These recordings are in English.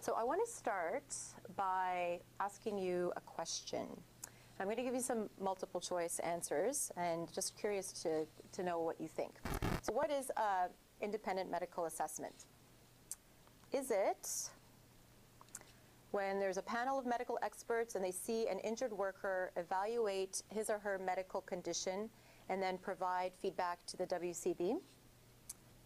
So I want to start by asking you a question. I'm going to give you some multiple choice answers and just curious to know what you think. So what is an independent medical assessment? Is it when there's a panel of medical experts and they see an injured worker evaluate his or her medical condition and then provide feedback to the WCB?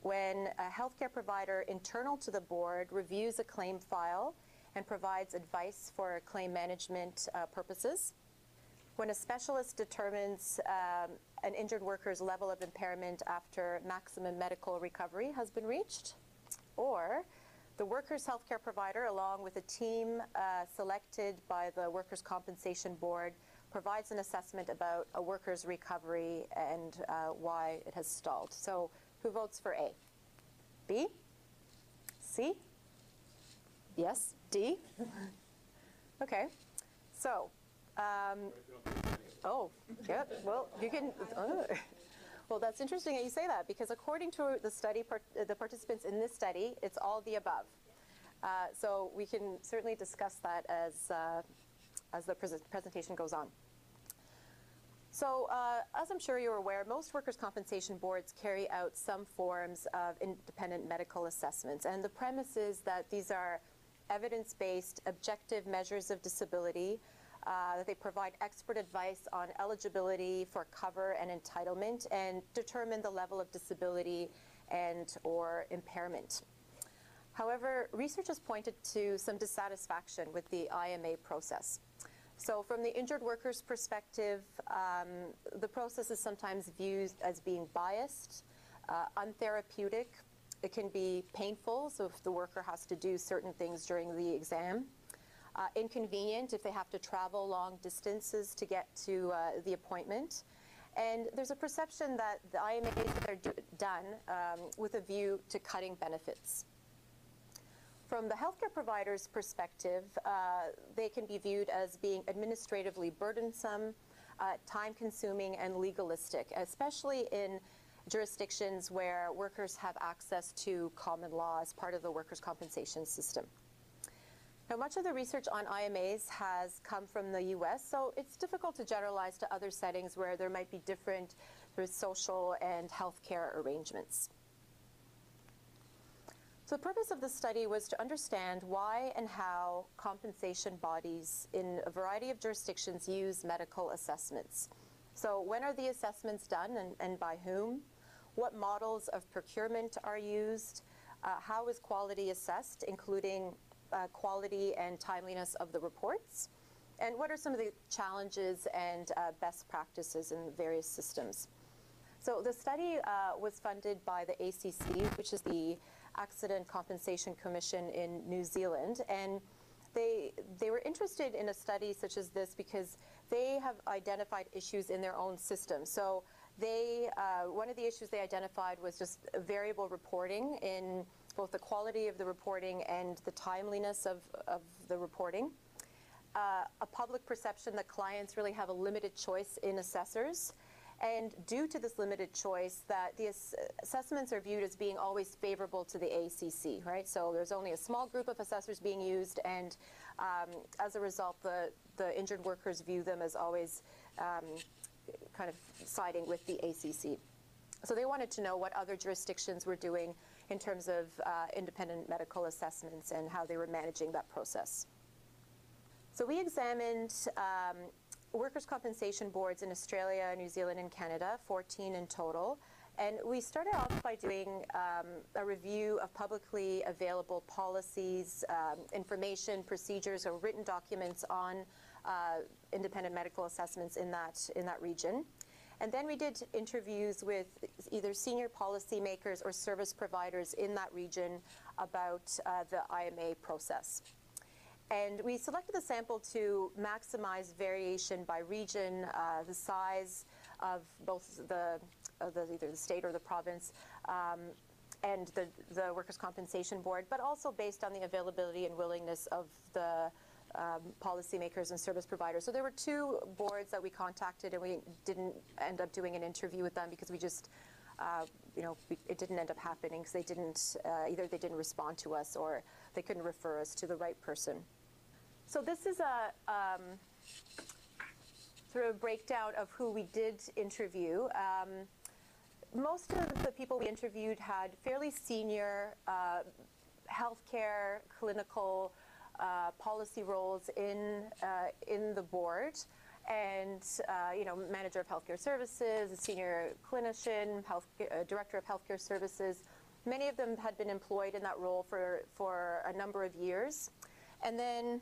When a healthcare provider internal to the board reviews a claim file and provides advice for claim management purposes? When a specialist determines an injured worker's level of impairment after maximum medical recovery has been reached? Or the workers' healthcare provider, along with a team selected by the Workers' Compensation Board, provides an assessment about a worker's recovery and why it has stalled. So who votes for A? B? C? Yes? D? Okay. So, oh, yeah, well, you can, well, that's interesting that you say that, because according to the study, the participants in this study, it's all the above. So we can certainly discuss that as the presentation goes on. So as I'm sure you're aware, most workers' compensation boards carry out some forms of independent medical assessments. And the premise is that these are evidence-based, objective measures of disability, that they provide expert advice on eligibility for cover and entitlement and determine the level of disability and or impairment. However, research has pointed to some dissatisfaction with the IMA process. So from the injured worker's perspective, the process is sometimes viewed as being biased, untherapeutic. It can be painful, so if the worker has to do certain things during the exam. Inconvenient if they have to travel long distances to get to the appointment. And there's a perception that the IMAs are done with a view to cutting benefits. From the healthcare provider's perspective, they can be viewed as being administratively burdensome, time-consuming, and legalistic, especially in jurisdictions where workers have access to common law as part of the workers' compensation system. Now, much of the research on IMAs has come from the US, so it's difficult to generalize to other settings where there might be different social and healthcare arrangements. So the purpose of the study was to understand why and how compensation bodies in a variety of jurisdictions use medical assessments. So when are the assessments done and by whom? What models of procurement are used? How is quality assessed, including quality and timeliness of the reports? And what are some of the challenges and best practices in various systems? So the study was funded by the ACC, which is the Accident Compensation Commission in New Zealand, and they were interested in a study such as this because they have identified issues in their own system. So they, one of the issues they identified was just variable reporting in both the quality of the reporting and the timeliness of the reporting. A public perception that clients really have a limited choice in assessors. And due to this limited choice, that the assessments are viewed as being always favorable to the ACC, right? So there's only a small group of assessors being used, and as a result, the injured workers view them as always kind of siding with the ACC. So they wanted to know what other jurisdictions were doing in terms of independent medical assessments and how they were managing that process. So we examined workers' compensation boards in Australia, New Zealand, and Canada, 14 in total. And we started off by doing a review of publicly available policies, information, procedures, or written documents on independent medical assessments in that region. And then we did interviews with either senior policymakers or service providers in that region about the IMA process. And we selected the sample to maximize variation by region, the size of both either the state or the province, and the Workers' Compensation Board, but also based on the availability and willingness of the policymakers and service providers. So there were two boards that we contacted, and we didn't end up doing an interview with them because we just it didn't end up happening because they didn't, either they didn't respond to us or they couldn't refer us to the right person. So this is a sort of breakdown of who we did interview. Most of the people we interviewed had fairly senior healthcare, clinical, policy roles in the board, and manager of healthcare services, a senior clinician, director of healthcare services. Many of them had been employed in that role for a number of years, and then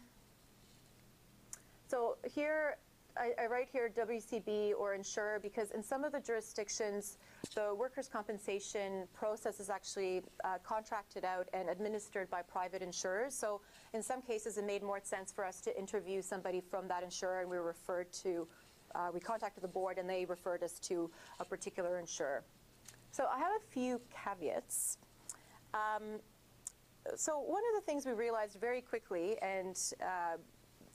so here. I write here WCB or insurer because in some of the jurisdictions, the workers' compensation process is actually contracted out and administered by private insurers. So in some cases, it made more sense for us to interview somebody from that insurer, and we contacted the board and they referred us to a particular insurer. So I have a few caveats. So one of the things we realized very quickly, and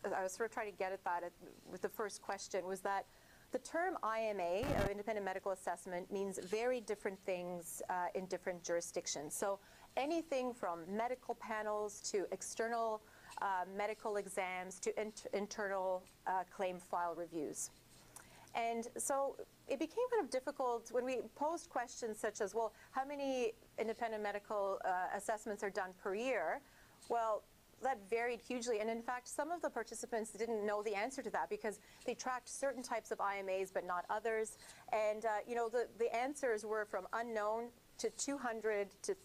I was sort of trying to get at that with the first question, was that the term IMA, or independent medical assessment, means very different things in different jurisdictions. So anything from medical panels to external medical exams to internal claim file reviews. And so it became kind of difficult when we posed questions such as, well, how many independent medical assessments are done per year? Well, that varied hugely, and in fact, some of the participants didn't know the answer to that because they tracked certain types of IMAs but not others. And the answers were from unknown to 200 to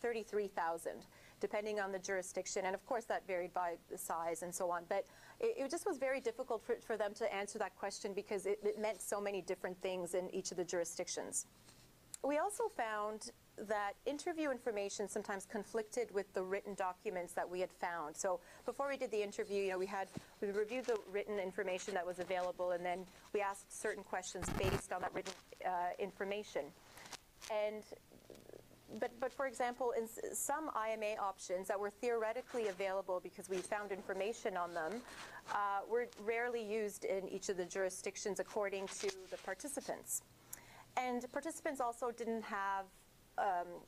33,000, depending on the jurisdiction. And of course, that varied by the size and so on. But it just was very difficult for them to answer that question because it meant so many different things in each of the jurisdictions. We also found that interview information sometimes conflicted with the written documents that we had found. So before we did the interview, we reviewed the written information that was available, and then we asked certain questions based on that written information. But for example, in some IMA options that were theoretically available because we found information on them, were rarely used in each of the jurisdictions according to the participants. And participants also didn't have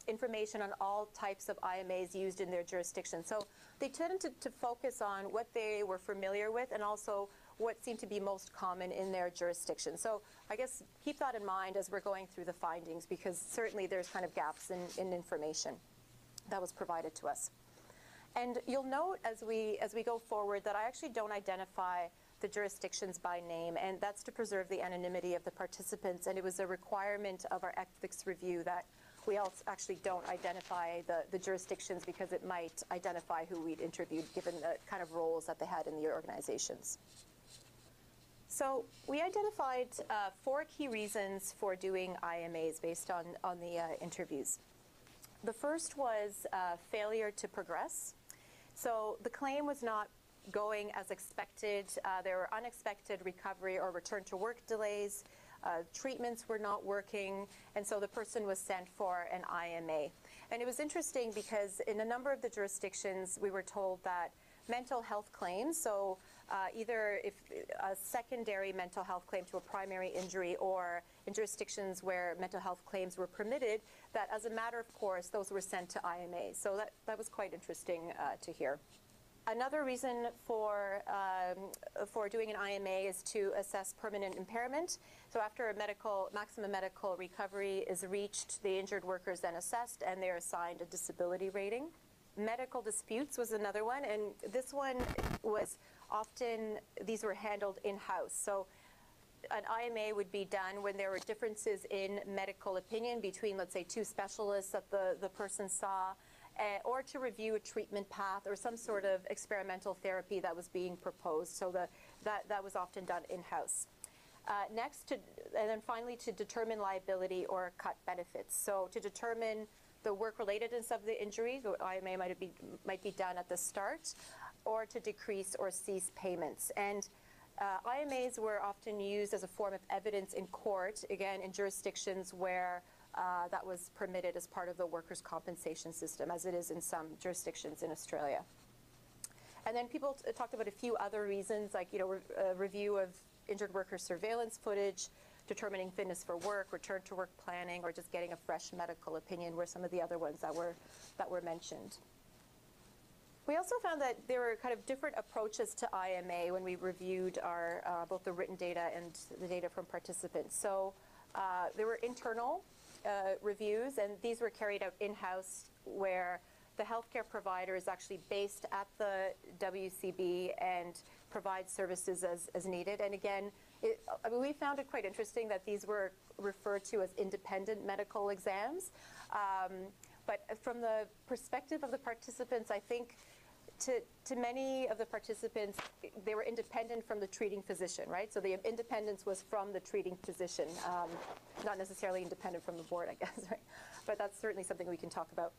information on all types of IMAs used in their jurisdiction. So they tended to focus on what they were familiar with and also what seemed to be most common in their jurisdiction. So I guess keep that in mind as we're going through the findings, because certainly there's kind of gaps in information that was provided to us. And you'll note as we go forward that I actually don't identify the jurisdictions by name, and that's to preserve the anonymity of the participants, and it was a requirement of our ethics review that we also actually don't identify the jurisdictions because it might identify who we'd interviewed given the kind of roles that they had in the organizations. So we identified 4 key reasons for doing IMAs based on the interviews. The first was failure to progress. So the claim was not going as expected. There were unexpected recovery or return to work delays. Treatments were not working, and so the person was sent for an IMA. And it was interesting because in a number of the jurisdictions, we were told that mental health claims, so either if a secondary mental health claim to a primary injury, or in jurisdictions where mental health claims were permitted, that as a matter of course, those were sent to IMA. So that was quite interesting to hear. Another reason for doing an IMA is to assess permanent impairment. So after a maximum medical recovery is reached, the injured worker is then assessed and they're assigned a disability rating. Medical disputes was another one, and this one was often, these were handled in-house. So an IMA would be done when there were differences in medical opinion between, let's say, 2 specialists that the person saw, or to review a treatment path or some sort of experimental therapy that was being proposed. So that was often done in-house. And then finally, to determine liability or cut benefits. So to determine the work-relatedness of the injury, the IMA might be done at the start, or to decrease or cease payments. And IMAs were often used as a form of evidence in court, again, in jurisdictions where that was permitted as part of the workers' compensation system, as it is in some jurisdictions in Australia. And then people talked about a few other reasons, like a review of injured worker surveillance footage, determining fitness for work, return to work planning, or just getting a fresh medical opinion were some of the other ones that were mentioned. We also found that there were kind of different approaches to IMA when we reviewed our both the written data and the data from participants. So there were internal reviews, and these were carried out in-house, where the healthcare provider is actually based at the WCB and provides services as needed. And again, I mean, we found it quite interesting that these were referred to as independent medical exams. But from the perspective of the participants, I think to many of the participants, they were independent from the treating physician, right? So the independence was from the treating physician, not necessarily independent from the board, I guess, right? But that's certainly something we can talk about.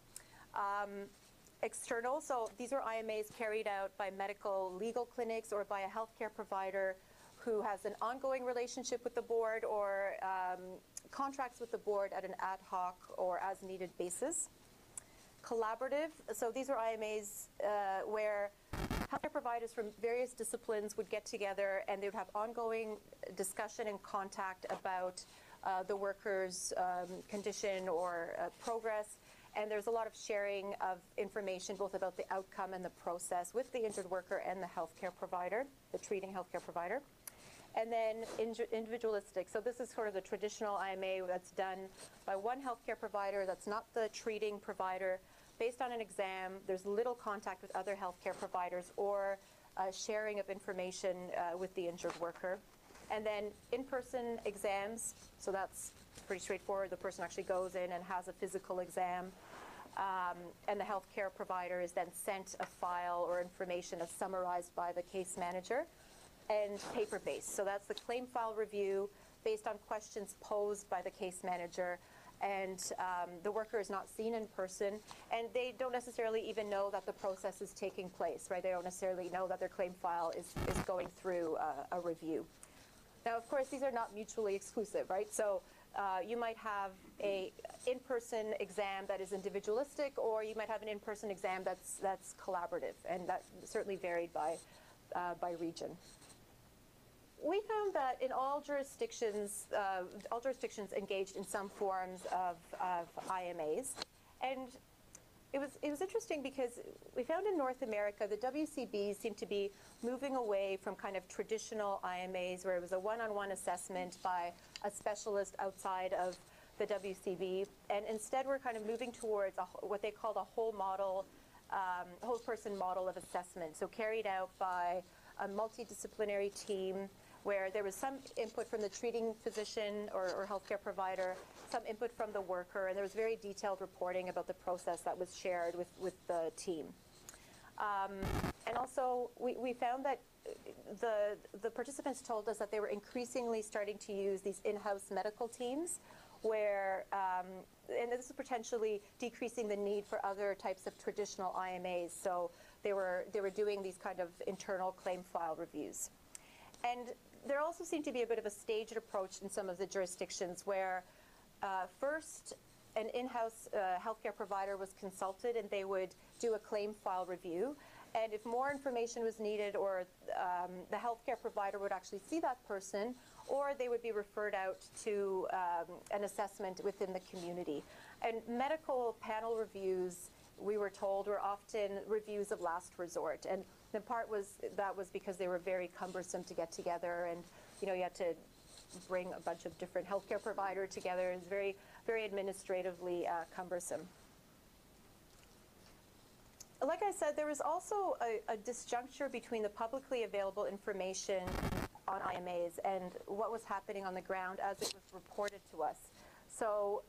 External, so these are IMAs carried out by medical legal clinics or by a healthcare provider who has an ongoing relationship with the board or contracts with the board at an ad hoc or as needed basis. Collaborative, so these are IMAs where healthcare providers from various disciplines would get together and they would have ongoing discussion and contact about the worker's condition or progress. And there's a lot of sharing of information both about the outcome and the process with the injured worker and the healthcare provider, the treating healthcare provider. And then individualistic. So this is sort of the traditional IMA that's done by one healthcare provider that's not the treating provider. Based on an exam, there's little contact with other healthcare providers or sharing of information with the injured worker. And then in-person exams, so that's pretty straightforward. The person actually goes in and has a physical exam. And the healthcare provider is then sent a file or information as summarized by the case manager. And paper-based. So that's the claim file review based on questions posed by the case manager. And the worker is not seen in person. And they don't necessarily even know that the process is taking place, right? They don't necessarily know that their claim file is going through a review. Now, of course, these are not mutually exclusive, right? So you might have a in-person exam that is individualistic, or you might have an in-person exam that's collaborative. And that certainly varied by region. We found that in all jurisdictions engaged in some forms of IMAs, and it was interesting because we found in North America the WCBs seem to be moving away from kind of traditional IMAs where it was a one-on-one assessment by a specialist outside of the WCB, and instead we're kind of moving towards what they called a whole person model of assessment, so carried out by a multidisciplinary team where there was some input from the treating physician or healthcare provider, some input from the worker, and there was very detailed reporting about the process that was shared with the team. And also, we found that the participants told us that they were increasingly starting to use these in-house medical teams where, and this is potentially decreasing the need for other types of traditional IMAs. So they were doing these kind of internal claim file reviews. And there also seemed to be a bit of a staged approach in some of the jurisdictions where first an in-house healthcare provider was consulted and they would do a claim file review. And if more information was needed, or the healthcare provider would actually see that person, or they would be referred out to an assessment within the community. And medical panel reviews, we were told, were often reviews of last resort. And the part was because they were very cumbersome to get together, and you had to bring a bunch of different healthcare providers together. It's very, very administratively cumbersome. Like I said, there was also a disjuncture between the publicly available information on IMAs and what was happening on the ground as it was reported to us. So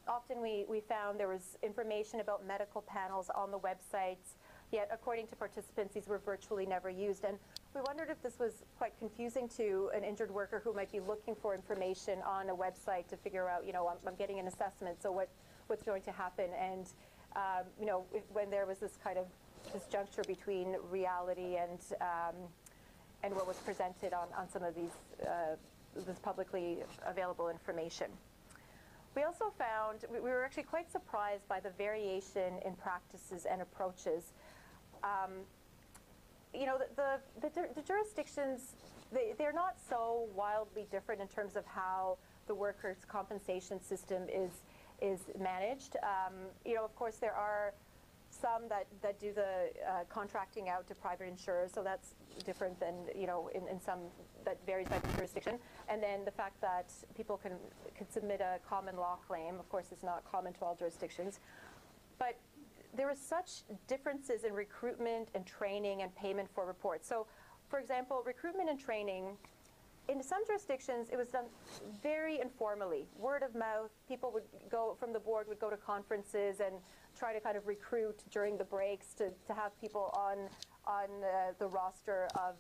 often we found there was information about medical panels on the websites, yet according to participants, these were virtually never used. And we wondered if this was quite confusing to an injured worker who might be looking for information on a website to figure out, I'm getting an assessment, so what's going to happen? And when there was this kind of disjuncture between reality and what was presented on some of this publicly available information. We also found, we were actually quite surprised by the variation in practices and approaches. The jurisdictions they're not so wildly different in terms of how the workers' compensation system is managed. You know, of course, there are some that do the contracting out to private insurers, so that's different than, you know, in some, that varies by the jurisdiction. And then the fact that people can submit a common law claim, of course, is not common to all jurisdictions. But there are such differences in recruitment and training and payment for reports. So, for example, recruitment and training, in some jurisdictions, it was done very informally, word of mouth. People would go, from the board, would go to conferences and try to kind of recruit during the breaks to have people on the roster of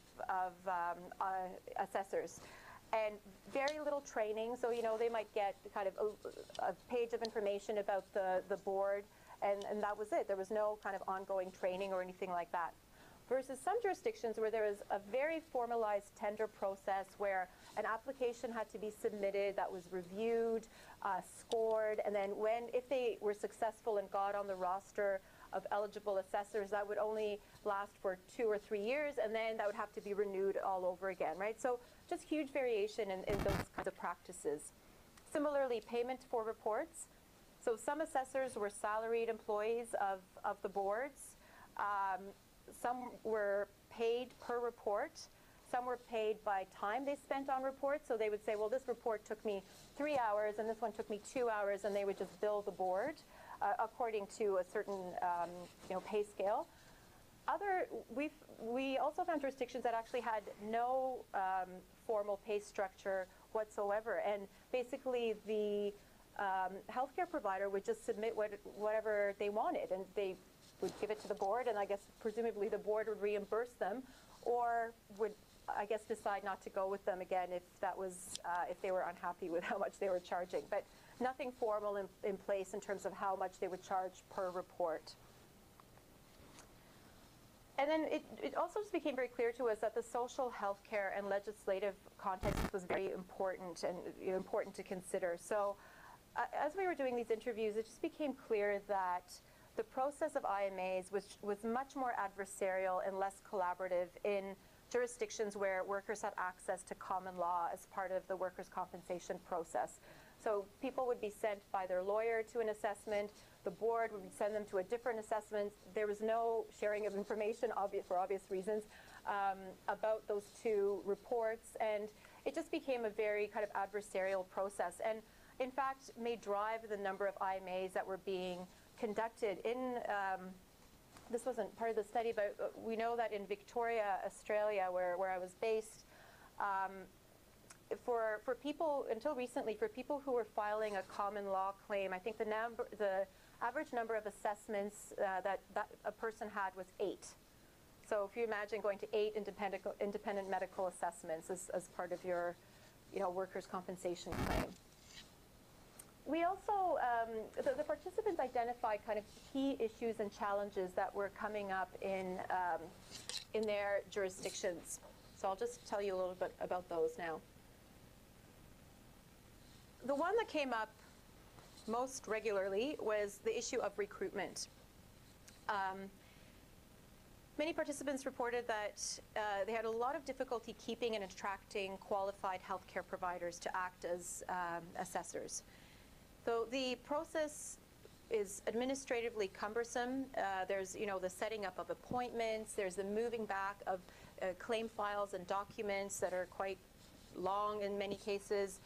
assessors. And very little training, so, you know, they might get kind of a page of information about the board, and that was it. There was no kind of ongoing training or anything like that. Versus some jurisdictions where there was a very formalized tender process where an application had to be submitted that was reviewed, scored, and then if they were successful and got on the roster of eligible assessors, that would only last for 2 or 3 years, and then that would have to be renewed all over again, right? So just huge variation in those kinds of practices. Similarly, payment for reports. So some assessors were salaried employees of the boards. Some were paid per report. Some were paid by time they spent on reports. So they would say, well, this report took me 3 hours and this one took me 2 hours, and they would just bill the board according to a certain you know, pay scale. We also found jurisdictions that actually had no formal pay structure whatsoever, and basically the healthcare provider would just submit whatever they wanted, and they would give it to the board, and I guess presumably the board would reimburse them, or would, I guess, decide not to go with them again if that was if they were unhappy with how much they were charging. But nothing formal in place in terms of how much they would charge per report. And then it also just became very clear to us that the social, healthcare, and legislative context was very important and important to consider. So as we were doing these interviews, it just became clear that the process of IMAs was much more adversarial and less collaborative in jurisdictions where workers had access to common law as part of the workers' compensation process. So people would be sent by their lawyer to an assessment, the board would send them to a different assessment. There was no sharing of information, for obvious reasons, about those two reports, and it just became a very kind of adversarial process, and in fact may drive the number of IMAs that were being conducted in, this wasn't part of the study, but we know that in Victoria, Australia, where I was based, for people, until recently, for people who were filing a common law claim, I think the average number of assessments that a person had was 8. So if you imagine going to 8 independent medical assessments as part of your, workers' compensation claim. We also, the participants identified kind of key issues and challenges that were coming up in their jurisdictions. So I'll just tell you a little bit about those now. The one that came up most regularly was the issue of recruitment. Many participants reported that they had a lot of difficulty keeping and attracting qualified healthcare providers to act as assessors. So the process is administratively cumbersome. There's, the setting up of appointments. There's the moving back of claim files and documents that are quite long in many cases.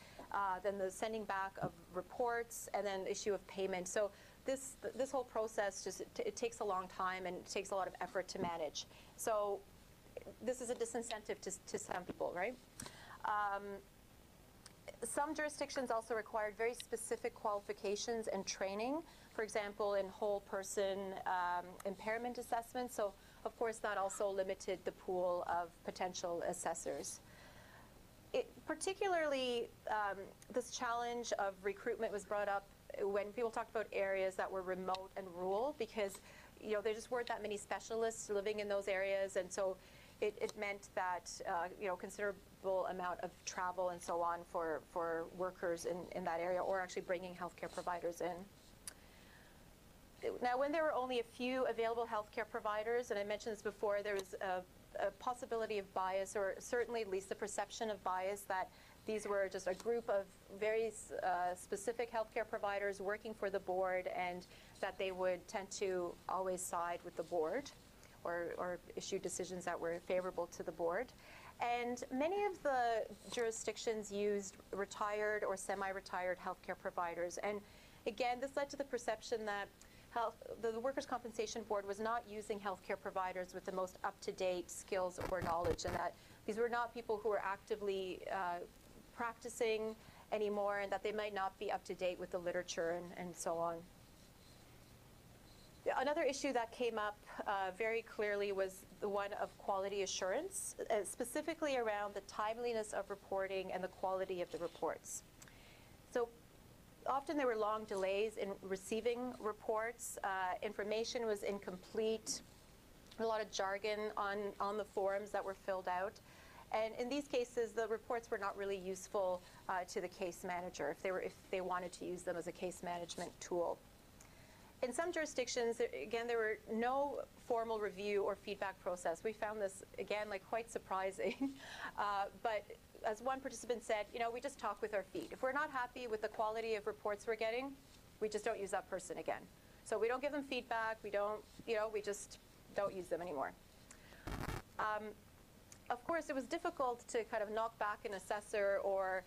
Then the sending back of reports, and then the issue of payment. So this whole process it takes a long time, and it takes a lot of effort to manage. So this is a disincentive to some people, right? Some jurisdictions also required very specific qualifications and training, for example, in whole person impairment assessments. So of course that also limited the pool of potential assessors. Particularly, this challenge of recruitment was brought up when people talked about areas that were remote and rural, because there just weren't that many specialists living in those areas, and so it meant that considerable amount of travel and so on for workers in that area, or actually bringing healthcare providers in. Now, when there were only a few available healthcare providers, and I mentioned this before, there was a possibility of bias, or certainly at least the perception of bias, that these were just a group of very specific healthcare providers working for the board, and that they would tend to always side with the board or issue decisions that were favorable to the board. And many of the jurisdictions used retired or semi-retired healthcare providers. And again, this led to the perception that the Workers' Compensation Board was not using healthcare providers with the most up-to-date skills or knowledge, and that these were not people who were actively practicing anymore, and that they might not be up to date with the literature and so on. Another issue that came up very clearly was the one of quality assurance, specifically around the timeliness of reporting and the quality of the reports. So often there were long delays in receiving reports. Information was incomplete, a lot of jargon on the forms that were filled out. And in these cases, the reports were not really useful to the case manager if they wanted to use them as a case management tool. In some jurisdictions, again, there were no formal review or feedback process. We found this, again, like quite surprising. But as one participant said, we just talk with our feet. If we're not happy with the quality of reports we're getting, we just don't use that person again. So we don't give them feedback. We don't, we just don't use them anymore. Of course, it was difficult to kind of knock back an assessor or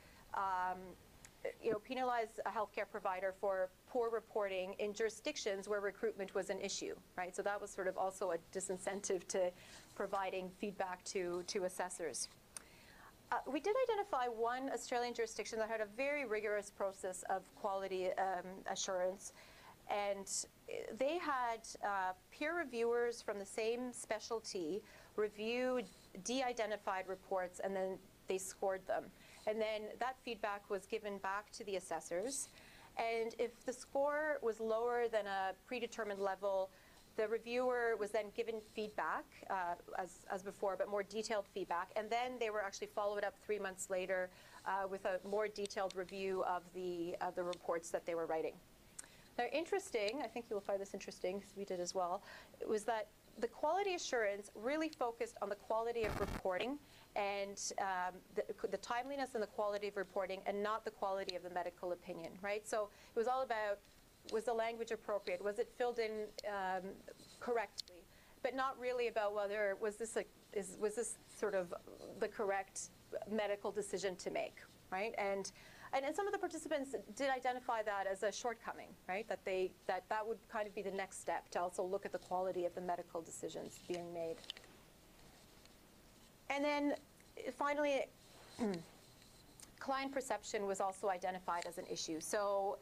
penalize a healthcare provider for poor reporting in jurisdictions where recruitment was an issue, right? So that was sort of also a disincentive to providing feedback to assessors. We did identify one Australian jurisdiction that had a very rigorous process of quality assurance, and they had peer reviewers from the same specialty review de-identified reports, and then they scored them. And then that feedback was given back to the assessors. And if the score was lower than a predetermined level, the reviewer was then given feedback, as before, but more detailed feedback. And then they were actually followed up 3 months later with a more detailed review of the reports that they were writing. Now, interesting, I think you'll find this interesting, because we did as well, it was that the quality assurance really focused on the quality of reporting and the timeliness and the quality of reporting, and not the quality of the medical opinion, right? So it was all about, was the language appropriate? Was it filled in correctly? But not really about whether, was this sort of the correct medical decision to make, right? And some of the participants did identify that as a shortcoming, right? That would kind of be the next step, to also look at the quality of the medical decisions being made. And then finally, client perception was also identified as an issue. So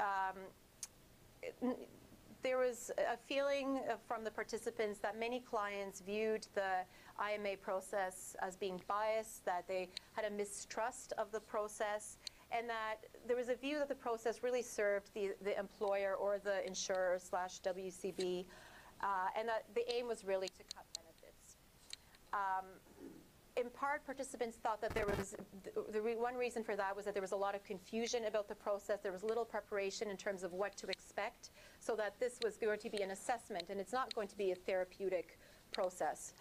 there was a feeling from the participants that many clients viewed the IMA process as being biased, that they had a mistrust of the process, and that there was a view that the process really served the employer or the insurer / WCB, and that the aim was really to cut benefits. In part, participants thought that there was, one reason for that was that there was a lot of confusion about the process. There was little preparation in terms of what to expect, so that this was going to be an assessment, and it's not going to be a therapeutic process.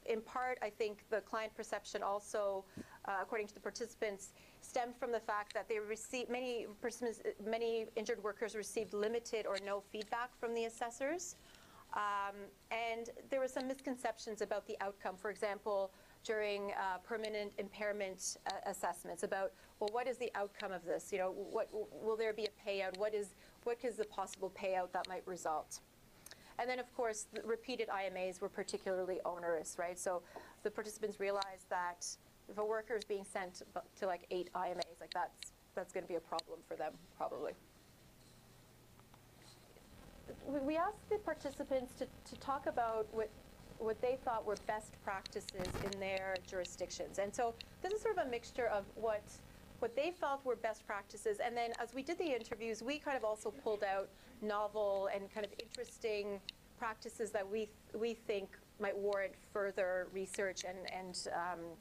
In part, I think the client perception also, according to the participants, stemmed from the fact that they received, many injured workers received limited or no feedback from the assessors. And there were some misconceptions about the outcome. For example, during permanent impairment assessments about, well, what is the outcome of this? What will there be a payout? What is the possible payout that might result? And then, of course, the repeated IMAs were particularly onerous, right? So the participants realized that if a worker is being sent to like 8 IMAs, like that's going to be a problem for them, probably. We asked the participants to talk about what they thought were best practices in their jurisdictions. And so this is sort of a mixture of what they felt were best practices. And then as we did the interviews, we kind of also pulled out novel and kind of interesting practices that we think might warrant further research and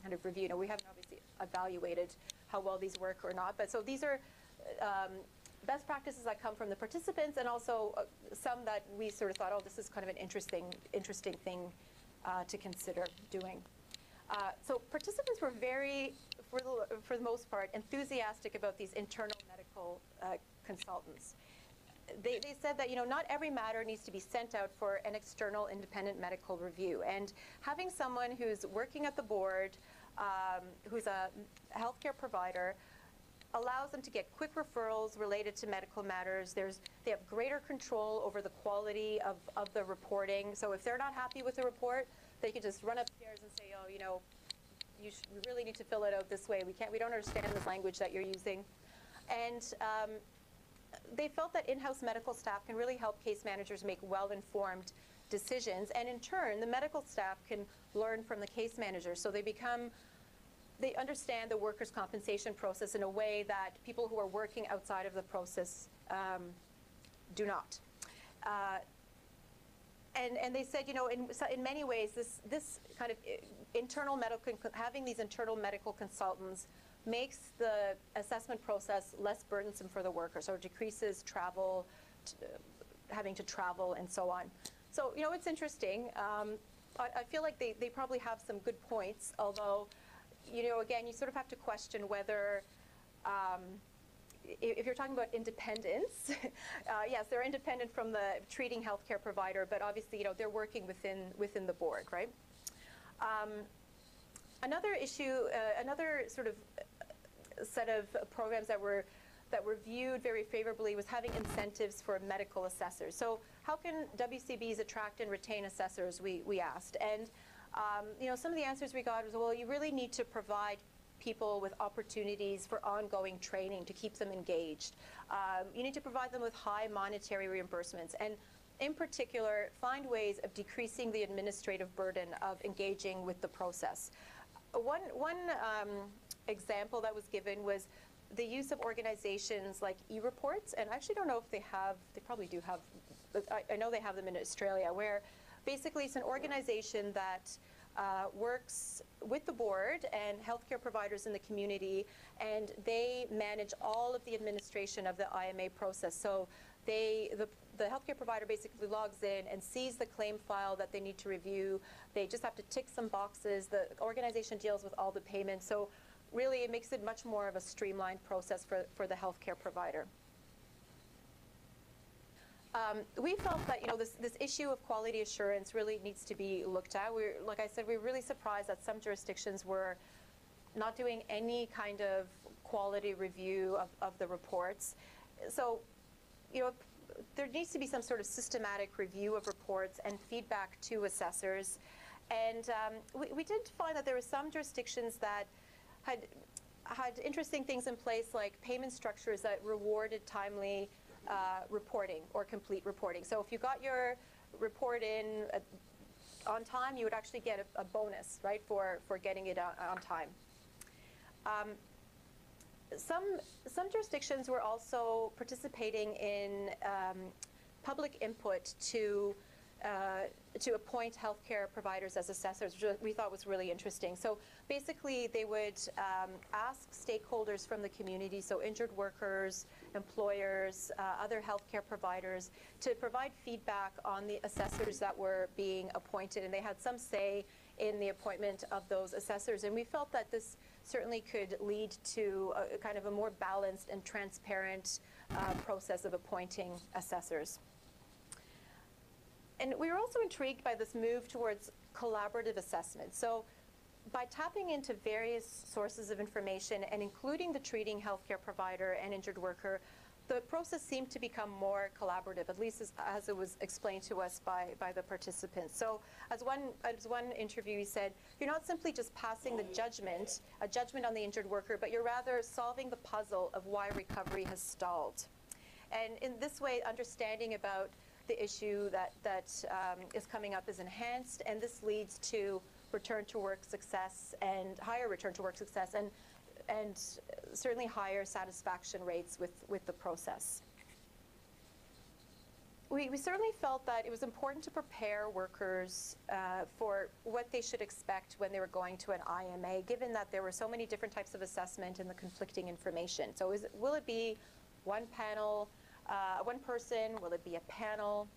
kind of review. We haven't obviously evaluated how well these work or not, but so these are best practices that come from the participants, and also some that we sort of thought, oh, this is kind of an interesting thing to consider doing. So participants were very, for the most part, enthusiastic about these internal medical consultants. They said that, not every matter needs to be sent out for an external independent medical review. And having someone who's working at the board, who's a healthcare provider, allows them to get quick referrals related to medical matters. They have greater control over the quality of the reporting. So if they're not happy with the report, they can just run upstairs and say, oh, you really need to fill it out this way. We don't understand this language that you're using. And they felt that in-house medical staff can really help case managers make well-informed decisions. And in turn, the medical staff can learn from the case managers. So they understand the workers' compensation process in a way that people who are working outside of the process do not. And they said, in many ways, this kind of having these internal medical consultants makes the assessment process less burdensome for the workers, or decreases travel, having to travel, and so on. So, it's interesting. I feel like they probably have some good points, although, again, you sort of have to question whether, if you're talking about independence, yes, they're independent from the treating healthcare provider, but obviously, they're working within the board, right? Another issue, another sort of set of programs that were viewed very favorably was having incentives for medical assessors. So how can WCBs attract and retain assessors, we asked. And some of the answers we got was, well, you really need to provide people with opportunities for ongoing training to keep them engaged. You need to provide them with high monetary reimbursements, and in particular, find ways of decreasing the administrative burden of engaging with the process. One example that was given was the use of organizations like e-reports, and I actually don't know if they probably do have, I know they have them in Australia, where basically it's an organization that works with the board and healthcare providers in the community, and they manage all of the administration of the IMA process. So the healthcare provider basically logs in and sees the claim file that they need to review. They just have to tick some boxes. The organization deals with all the payments. So really, it makes it much more of a streamlined process for the healthcare provider. We felt that this issue of quality assurance really needs to be looked at. Like I said, we're really surprised that some jurisdictions were not doing any kind of quality review of the reports. So, there needs to be some sort of systematic review of reports and feedback to assessors. And we did find that there were some jurisdictions that had interesting things in place, like payment structures that rewarded timely reporting or complete reporting. So if you got your report in on time, you would actually get a bonus, right, for getting it on time. Some jurisdictions were also participating in public input to appoint healthcare providers as assessors, which we thought was really interesting. So basically, they would ask stakeholders from the community, so injured workers, employers, other healthcare providers, to provide feedback on the assessors that were being appointed, and they had some say in the appointment of those assessors. And we felt that this certainly could lead to a kind of a more balanced and transparent process of appointing assessors. And we were also intrigued by this move towards collaborative assessment. So by tapping into various sources of information and including the treating healthcare provider and injured worker, the process seemed to become more collaborative, at least as it was explained to us by the participants. So as one interviewee said, you're not simply just passing a judgment on the injured worker, but you're rather solving the puzzle of why recovery has stalled. And in this way, understanding about the issue that is coming up is enhanced, and this leads to return to work success and higher return to work success and certainly higher satisfaction rates with the process. We certainly felt that it was important to prepare workers for what they should expect when they were going to an IMA, given that there were so many different types of assessment and the conflicting information. So will it be one panel, one person? Will it be a panel?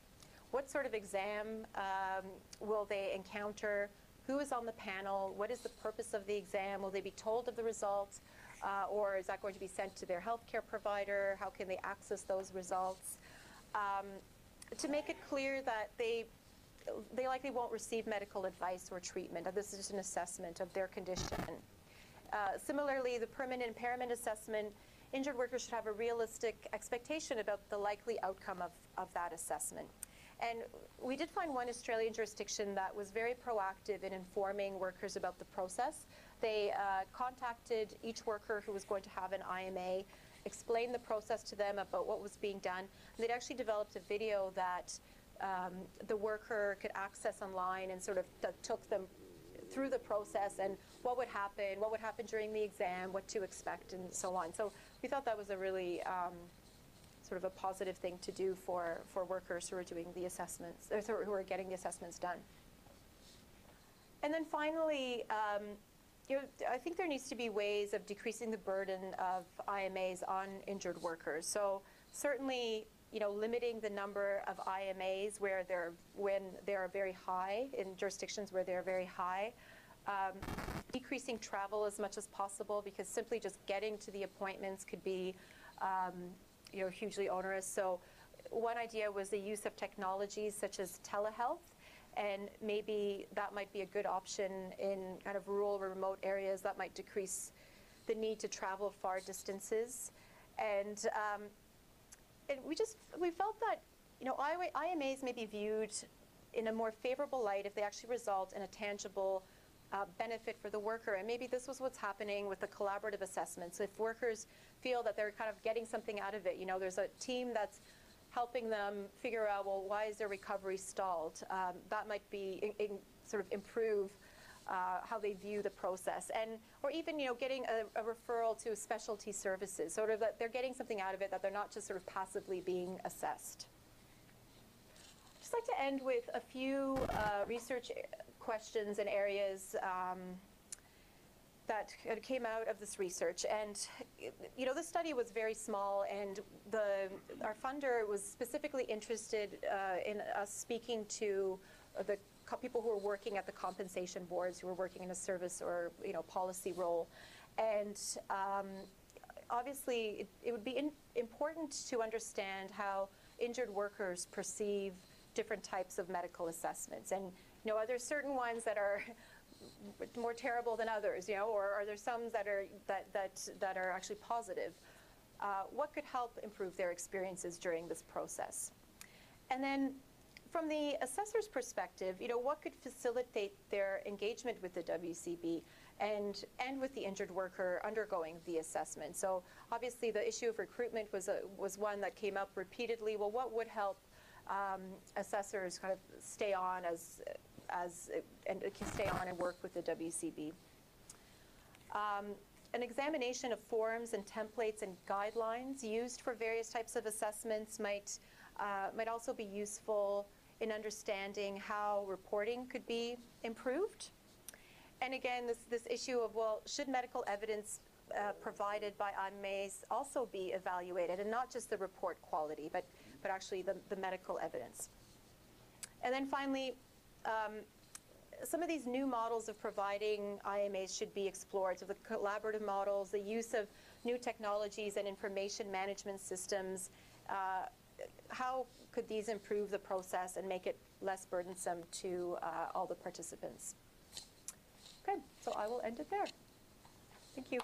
What sort of exam will they encounter? Who is on the panel? What is the purpose of the exam? Will they be told of the results? Or is that going to be sent to their healthcare provider? How can they access those results? To make it clear that they likely won't receive medical advice or treatment. This is just an assessment of their condition. Similarly, the permanent impairment assessment, injured workers should have a realistic expectation about the likely outcome of that assessment. And we did find one Australian jurisdiction that was very proactive in informing workers about the process. They contacted each worker who was going to have an IMA, explained the process to them about what was being done, and they'd actually developed a video that the worker could access online and sort of took them through the process and what would happen during the exam, what to expect, and so on. So we thought that was a really sort of a positive thing to do for workers who are doing the assessments, or who are getting the assessments done. And then finally, I think there needs to be ways of decreasing the burden of IMAs on injured workers. So certainly, limiting the number of IMAs when they are very high, in jurisdictions where they're very high. Decreasing travel as much as possible, because simply just getting to the appointments could be hugely onerous. So one idea was the use of technologies such as telehealth, and maybe that might be a good option in kind of rural or remote areas. That might decrease the need to travel far distances. And we felt that IMAs may be viewed in a more favorable light if they actually result in a tangible benefit for the worker. And maybe this was what's happening with the collaborative assessments. If workers feel that they're kind of getting something out of it, there's a team that's helping them figure out, well, why is their recovery stalled? That might be sort of improve how they view the process, or even getting a referral to specialty services, sort of that they're getting something out of it, that they're not just sort of passively being assessed. I'd just like to end with a few research questions and areas that came out of this research. And this study was very small, and our funder was specifically interested in us speaking to the people who are working at the compensation boards, who are working in a service or policy role. And obviously it would be important to understand how injured workers perceive different types of medical assessments. And are there certain ones that are more terrible than others, or are there some that are actually positive? What could help improve their experiences during this process? And then from the assessor's perspective, what could facilitate their engagement with the WCB and with the injured worker undergoing the assessment? So obviously the issue of recruitment was one that came up repeatedly. Well, what would help assessors kind of stay on and work with the WCB? An examination of forms and templates and guidelines used for various types of assessments might also be useful in understanding how reporting could be improved. And again, this issue of, well, should medical evidence provided by IMAs also be evaluated, and not just the report quality, but actually the medical evidence. And then finally, some of these new models of providing IMAs should be explored. So the collaborative models, the use of new technologies and information management systems, how could these improve the process and make it less burdensome to all the participants? Okay, so I will end it there. Thank you.